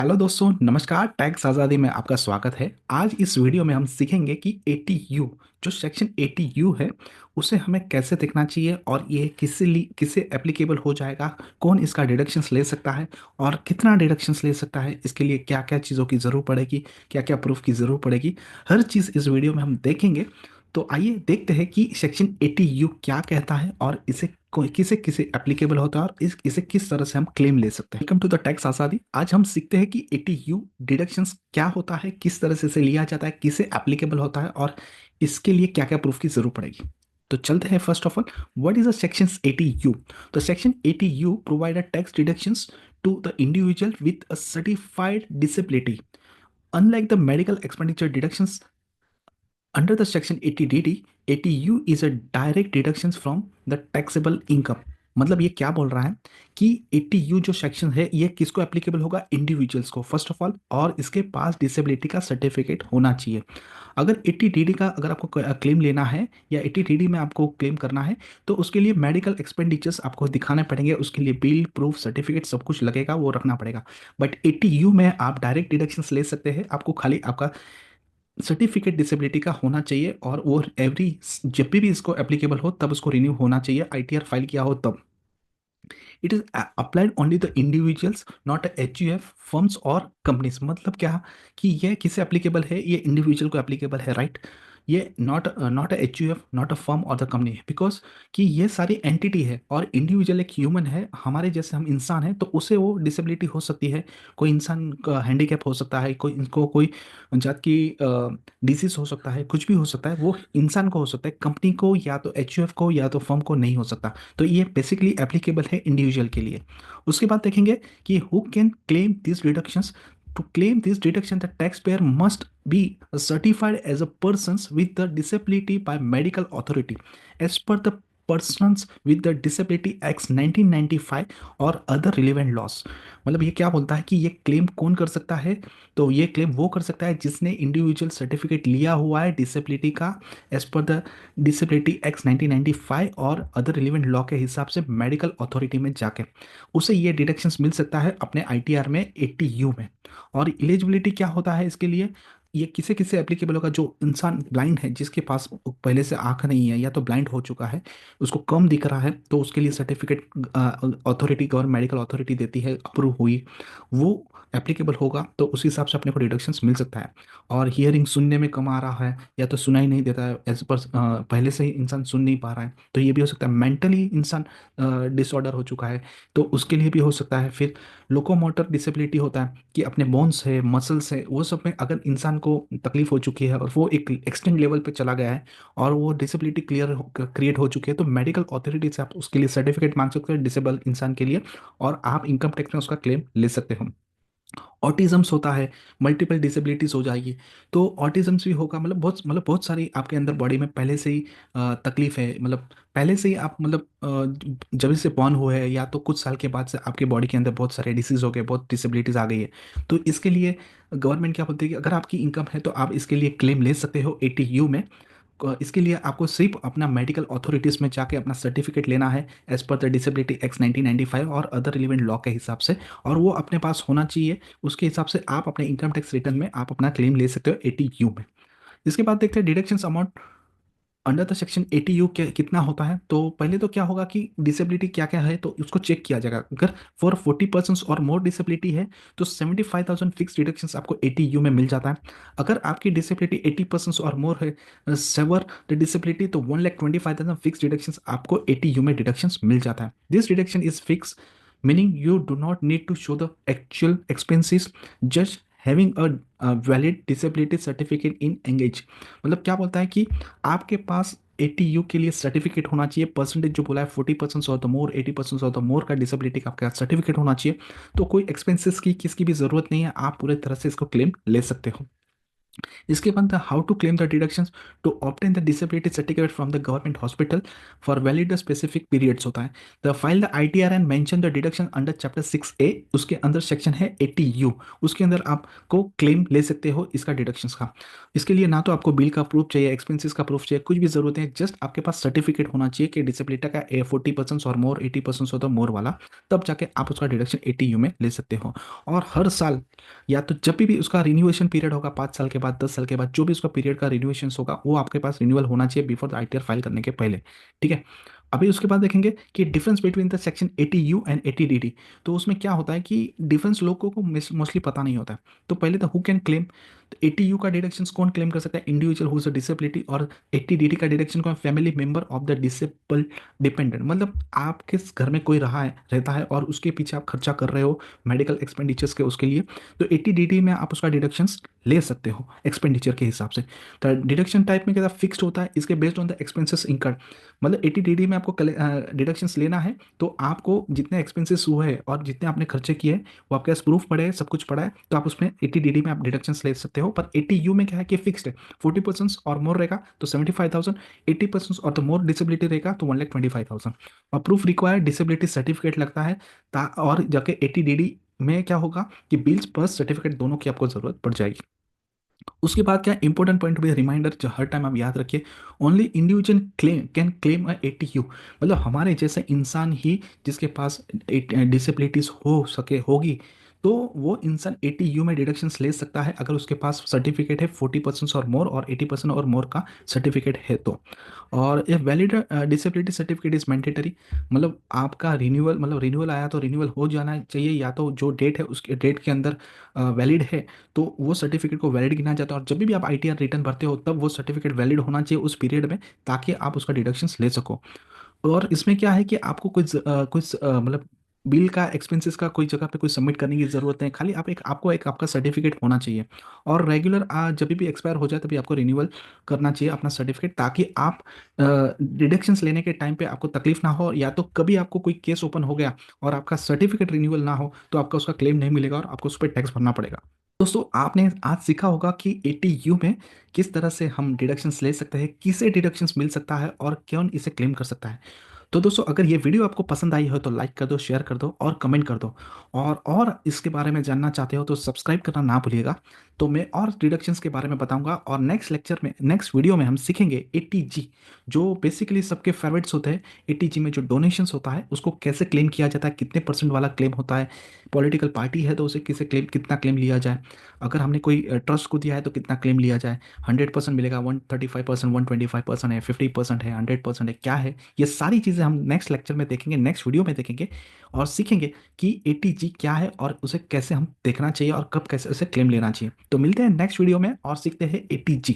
Hello दोस्तों, नमस्कार। Tax आज़ादी में आपका स्वागत है। आज इस वीडियो में हम सीखेंगे कि एटीयू, जो सेक्शन एटीयू है, उसे हमें कैसे देखना चाहिए और ये किससे एप्लीकेबल हो जाएगा, कौन इसका डिडक्शंस ले सकता है और कितना डिडक्शंस ले सकता है, इसके लिए क्या क्या चीज़ों की ज़रूरत पड़ेगी, क्या क्या प्रूफ की ज़रूरत पड़ेगी, हर चीज़ इस वीडियो में हम देखेंगे। तो आइए देखते हैं कि सेक्शन एटीयू क्या कहता है और इसे किसे किसे एप्लीकेबल होता है और इसे किस तरह से हम क्लेम ले सकते हैं। वेलकम टू द टैक्स आजादी। आज हम सीखते हैं कि एटीयू डिडक्शंस क्या होता है, किस तरह से इसे लिया जाता है, किसे एप्लीकेबल होता है और इसके लिए क्या क्या प्रूफ की जरूरत पड़ेगी। तो चलते हैं। First of all, what is the section eighty U? तो section eighty U provide a tax deductions to the individual with a certified disability. Unlike the medical expenditure deductions under the Section 80DD, ATU is a direct deductions from the taxable income। मतलब ये क्या बोल रहा है कि ATU जो section है ये किसको एप्लीकेबल होगा? इंडिविजुअल्स को फर्स्ट ऑफ ऑल, और इसके पास डिसेबिलिटी का सर्टिफिकेट होना चाहिए। अगर 80DD का अगर आपको क्लेम लेना है या 80DD में आपको क्लेम करना है तो उसके लिए मेडिकल एक्सपेंडिचर्स आपको दिखाने पड़ेंगे, उसके लिए बिल प्रूफ सर्टिफिकेट सब कुछ लगेगा, वो रखना पड़ेगा। बट एटीयू में आप डायरेक्ट डिडक्शंस ले सकते हैं। आपको खाली आपका सर्टिफिकेट डिसेबिलिटी का होना चाहिए और वो एवरी जब भी इसको एप्लीकेबल हो तब उसको रिन्यू होना चाहिए, आईटीआर फाइल किया हो तब। It is applied only the individuals, not H U F firms और कंपनीज। मतलब क्या कि ये किसे एप्लीकेबल है? ये इंडिविजुअल को एप्लीकेबल है, राइट? ये not H U F, not a firm और द कंपनी, बिकॉज कि ये सारी एंटिटी है और इंडिविजुअल एक ह्यूमन है, हमारे जैसे हम इंसान हैं, तो उसे वो डिसेबिलिटी हो सकती है। कोई इंसान का हैंडीकैप हो सकता है, कोई इनको कोई जात की डिसीज हो सकता है, कुछ भी हो सकता है, वो इंसान को हो सकता है, कंपनी को या तो एच यू एफ को या तो फर्म को नहीं हो सकता। तो ये बेसिकली एप्लीकेबल है इंडिविजुअल के लिए। उसके बाद देखेंगे कि who can claim this deductions. To claim this deduction, the taxpayer must be certified as a persons with the disability by medical authority as per the Persons with the Disability Acts 1995 और other relevant loss. मतलब ये क्या बोलता है कि ये claim कौन कर सकता है? तो ये क्लेम वो कर सकता है जिसने इंडिविजुअल सर्टिफिकेट लिया हुआ है डिसेबिलिटी का, as per the disability act 1995 और अदर रिलेवेंट लॉ के हिसाब से मेडिकल अथॉरिटी में जाके उसे ये डिडक्शंस मिल सकता है अपने आईटीआर में, एटीयू में। और एलिजिबिलिटी क्या होता है इसके लिए? ये किसे किसे एप्लीकेबल होगा? जो इंसान ब्लाइंड है, जिसके पास पहले से आंख नहीं है या तो ब्लाइंड हो चुका है, उसको कम दिख रहा है, तो उसके लिए certificate authority, government medical authority देती है, अप्रूव हुई, वो एप्लीकेबल होगा तो उस हिसाब से अपने को डिडक्शंस मिल सकता है। और हियरिंग, सुनने में कम आ रहा है या तो सुनाई नहीं देता है, एज पर पहले से ही इंसान सुन नहीं पा रहा है, तो ये भी हो सकता है। मेंटली इंसान डिसऑर्डर हो चुका है तो उसके लिए भी हो सकता है। फिर लोकोमोटर डिसेबिलिटी होता है कि अपने बोन्स है, मसल्स है, वो सब में अगर इंसान को तकलीफ हो चुकी है और वो एक एक्सटेंड लेवल पे चला गया है और वो डिसेबिलिटी क्रिएट हो चुकी है, तो मेडिकल अथॉरिटी से आप उसके लिए सर्टिफिकेट मांग सकते हैं डिसेबल इंसान के लिए, और आप इनकम टैक्स में उसका क्लेम ले सकते हो। ऑटिज्म्स होता है, मल्टीपल डिसेबिलिटीज हो जाएगी, तो ऑटिज्म्स भी होगा। मतलब बहुत सारी आपके अंदर बॉडी में पहले से ही तकलीफ है, मतलब पहले से ही आप मतलब जब से बॉर्न हुए हैं या तो कुछ साल के बाद से आपके बॉडी के अंदर बहुत सारे डिसीज हो गए, बहुत डिसेबिलिटीज आ गई है। तो इसके लिए गवर्नमेंट क्या बोलती है कि अगर आपकी इनकम है तो आप इसके लिए क्लेम ले सकते हो एटीयू में। इसके लिए आपको सिर्फ अपना मेडिकल अथॉरिटीज में जाके अपना सर्टिफिकेट लेना है, as per the disability act 1995 और अदर रिलेवेंट लॉ के हिसाब से, और वो अपने पास होना चाहिए। उसके हिसाब से आप अपने इनकम टैक्स रिटर्न में आप अपना क्लेम ले सकते हो एटीयू में। इसके बाद देखते हैं deductions amount under the section ATU क्या कितना होता है। तो पहले तो क्या होगा कि डिसेबिलिटी क्या क्या है तो उसको चेक किया जाएगा। अगर फॉर 40% और मोर डिसेबिलिटी है तो 75,000 फिक्स डिडक्शन आपको एटीयू में मिल जाता है। अगर आपकी डिसेबिलिटी 80% और मोर है, सेवर द डिसेबिलिटी, तो 1,25,000 फिक्स डिडक्शन आपको एटीयू में डिडक्शन मिल जाता है। This deduction is fix, meaning you do not need to show the actual expenses, just having a valid disability certificate in engage। मतलब क्या बोलता है कि आपके पास एटीयू के लिए सर्टिफिकेट होना चाहिए। परसेंटेज जो बोला है 40% और द मोर, 80% और द मोर का डिसेबिलिटी का आपका सर्टिफिकेट होना चाहिए। तो कोई एक्सपेंसेस की किसकी भी जरूरत नहीं है, आप पूरे तरह से इसको क्लेम ले सकते हो। इसके बाद how to claim the deductions to obtain the disability certificate from the government hospital for valid specific periods होता है। The file the ITR and mention the deduction under chapter 6A, उसके अंदर सेक्शन है 80U, उसके अंदर आपको claim ले सकते हो इसका डिडक्शंस का। इसके लिए ना तो आपको बिल का प्रूफ चाहिए, एक्सपेंसेस का प्रूफ चाहिए, कुछ भी जरूरत है, जस्ट आपके पास सर्टिफिकेट होना चाहिए कि डिसेबिलिटी का 40% और मोर 80% हो तो मोर वाला, तब जाके आप उसका डिडक्शन 80U में ले सकते हो। और हर साल या तो जब भी उसका रिन्यूएशन पीरियड होगा, 5 साल के बाद, 10 साल के बाद, जो भी उसका पीरियड का रिन्यूएशन होगा वो आपके पास रिन्यूअल होना चाहिए बिफोर द ITR फाइल करने के पहले। ठीक है। अभी उसके बाद देखेंगे कि difference between the section 80U and 80DD। तो उसमें क्या होता है कि डिफरेंस लोगों को मोस्टली पता नहीं होता है। तो पहले तो हु कैन क्लेम, तो 80U का डिडक्शन कौन क्लेम कर सकता है? Individual who is disability. और 80DD का डिडक्शन कौन? Family member of the disable dependent, मतलब आपके घर में कोई रहा है, रहता है और उसके पीछे आप खर्चा कर रहे हो मेडिकल एक्सपेंडिचर्स के, उसके लिए। तो 80DD में आप उसका डिडक्शंस ले सकते हो एक्सपेंडिचर के हिसाब से। तो डिडक्शन टाइप में क्या फिक्स्ड होता है, इसके based on the expenses incurred. मतलब 80DD में आपको डिडक्शंस लेना है तो आपको जितने एक्सपेंसेस हुए हैं और जितने आपने खर्चे किए हैं वो आपके पास प्रूफ पड़े हैं, सब कुछ पड़ा है, तो आप उसमें 80DD में आप डिडक्शंस ले सकते हो। पर 80U में क्या है कि फिक्स्ड है, 40% और मोर रहेगा तो 75,000, 80% और तो मोर डिसेबिलिटी रहेगा तो 1,25,000। और प्रूफ रिक्वायर्ड डिसेबिलिटी सर्टिफिकेट लगता है। और जाके 80DD में क्या होगा कि बिल्स बर्थ सर्टिफिकेट दोनों की आपको जरूरत पड़ जाएगी। उसके बाद क्या इंपॉर्टेंट पॉइंट भी रिमाइंडर जो हर टाइम आप याद रखिए, only individual claim can claim a 80U। मतलब हमारे जैसे इंसान ही जिसके पास डिसेबिलिटीज हो सके होगी, तो वो इंसान 80U में डिडक्शंस ले सकता है अगर उसके पास सर्टिफिकेट है 40% और मोर और 80% और मोर का सर्टिफिकेट है तो। और ये valid disability certificate is mandatory, मतलब आपका रिन्यूअल, मतलब रिन्यूअल आया तो रिन्यूअल हो जाना चाहिए, या तो जो डेट है उसके डेट के अंदर वैलिड है तो वो सर्टिफिकेट को वैलिड गिना जाता है। और जब भी आप ITR रिटर्न भरते हो तब वो सर्टिफिकेट वैलिड होना चाहिए उस पीरियड में, ताकि आप उसका डिडक्शंस ले सको। और इसमें क्या है कि आपको कुछ मतलब बिल का एक्सपेंसेस का कोई जगह पे कोई सबमिट करने की जरूरत है, खाली आप एक आपको एक आपका सर्टिफिकेट होना चाहिए। और रेगुलर जब भी एक्सपायर हो जाए तभी आपको रिन्यूअल करना चाहिए अपना सर्टिफिकेट, ताकि आप डिडक्शंस लेने के टाइम पे आपको तकलीफ ना हो, या तो कभी आपको कोई केस ओपन हो गया और आपका सर्टिफिकेट रिन्यूअल ना हो तो आपका उसका क्लेम नहीं मिलेगा और आपको उस पर टैक्स भरना पड़ेगा। दोस्तों आपने आज सीखा होगा कि 80U में किस तरह से हम डिडक्शंस ले सकते हैं, किसे डिडक्शंस मिल सकता है और कौन इसे क्लेम कर सकता है। तो दोस्तों अगर ये वीडियो आपको पसंद आई हो तो लाइक कर दो, शेयर कर दो और कमेंट कर दो। और इसके बारे में जानना चाहते हो तो सब्सक्राइब करना ना भूलिएगा। तो मैं और डिडक्शंस के बारे में बताऊंगा, और नेक्स्ट लेक्चर में, नेक्स्ट वीडियो में हम सीखेंगे 80G, जो बेसिकली सबके फेवरेट्स होते हैं। 80G में जो डोनेशंस होता है उसको कैसे क्लेम किया जाता है, कितने परसेंट वाला क्लेम होता है, पॉलिटिकल पार्टी है तो उसे किसे क्लेम, कितना क्लेम लिया जाए, अगर हमने कोई ट्रस्ट को दिया है तो कितना क्लेम लिया जाए, 100% मिलेगा, 135%, 125% है, 50% है, 100% है, क्या है, ये सारी चीज़ें हम नेक्स्ट लेक्चर में देखेंगे, नेक्स्ट वीडियो में देखेंगे। और सीखेंगे कि 80G क्या है और उसे कैसे हम देखना चाहिए और कब कैसे उसे क्लेम लेना चाहिए। तो मिलते हैं नेक्स्ट वीडियो में और सीखते हैं 80G।